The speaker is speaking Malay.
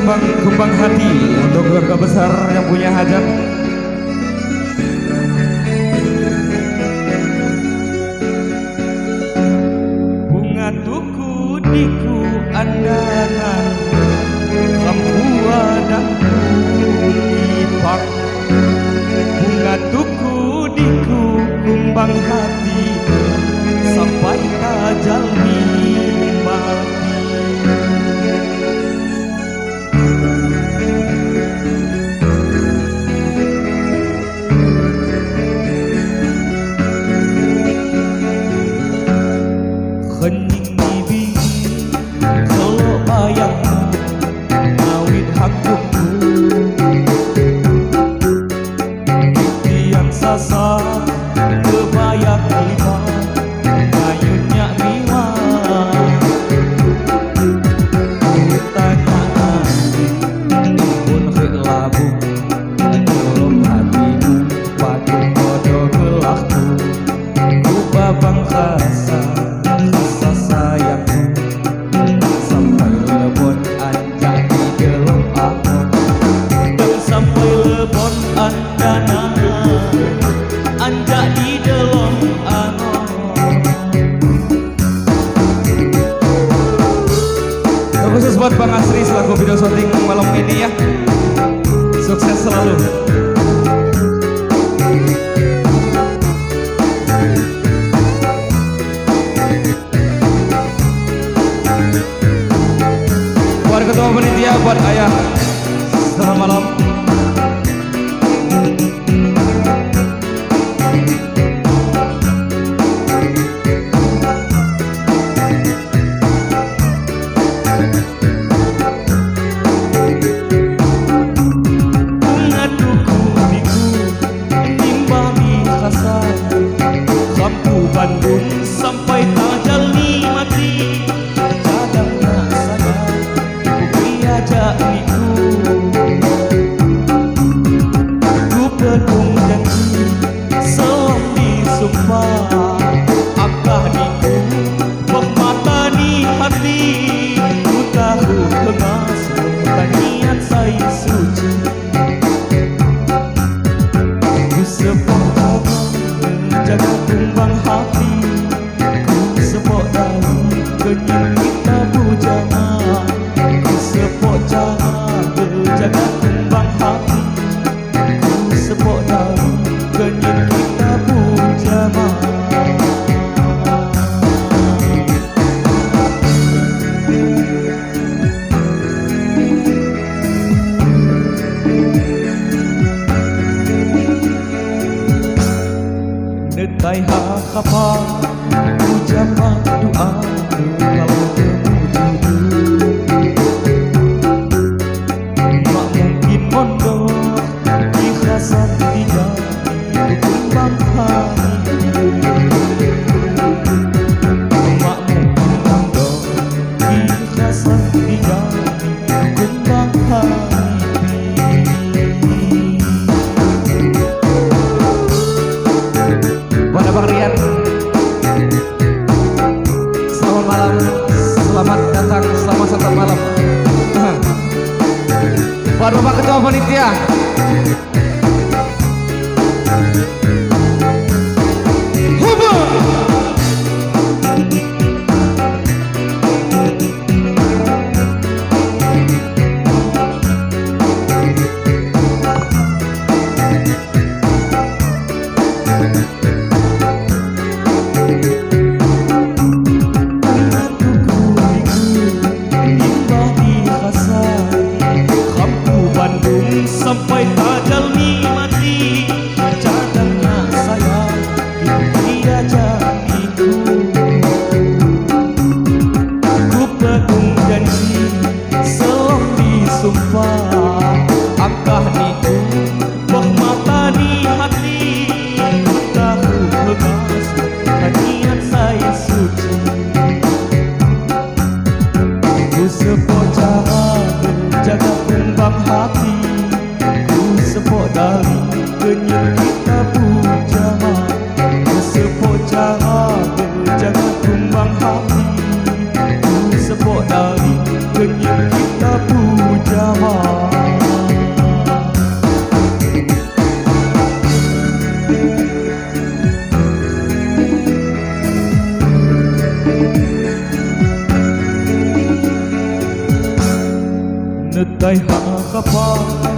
sumbang kembang hati untuk keluarga besar yang punya hajat. Bunga tuku diku andanan Kampua dan kulipak. Bunga tuku diku kembang hati sampai tajal mati. Kening bibi kalau bayang ngawit hakku tiang sasa kebayak lima ngayunnya miwa tanya pun labu tolong hatimu patung bodoh gelahku ku babang rasa sayangku sampai lebon anjak di dalam angon dan sampai lebon andana anjak di dalam angon. Khusus buat Bang Asri selaku video syuting malam ini ya, sukses selalu. Buat ketua panitia, buat ayah, selamat malam. Bunga tuku diku nimbang di kasar Kampu Bandung sampai tajal mati. Cadangnya saya ajak niku ku penuh janji selom disumpah akah niku pemata di hati ku tahu kemas niat saya suci ku sepok jaga kembang hati ku sepok dalam kenyang kita bujana sepok jaga kembang hati ku sepok dalam kenyang kita bujana. Netai hakapa ucapan doa kalau mondok ikhlasan tidak dikembang hati mak mondok ikhlasan tidak dikembang hati. Buat Abang Rian, selamat malam, selamat datang, selamat santap malam. Buat Bapak Ketua Panitia, sampai tajal mati. Cadangnya saya dia jadiku ku pegang janji selom disumpah akah niku mata di hati ku tahu bekas niat saya suci ku sepok jaga kembang hati sepok dari kenyang kita bujama sepok cara berjaga kembang hati sepok dari kenyang kita bujama. Dayha kapal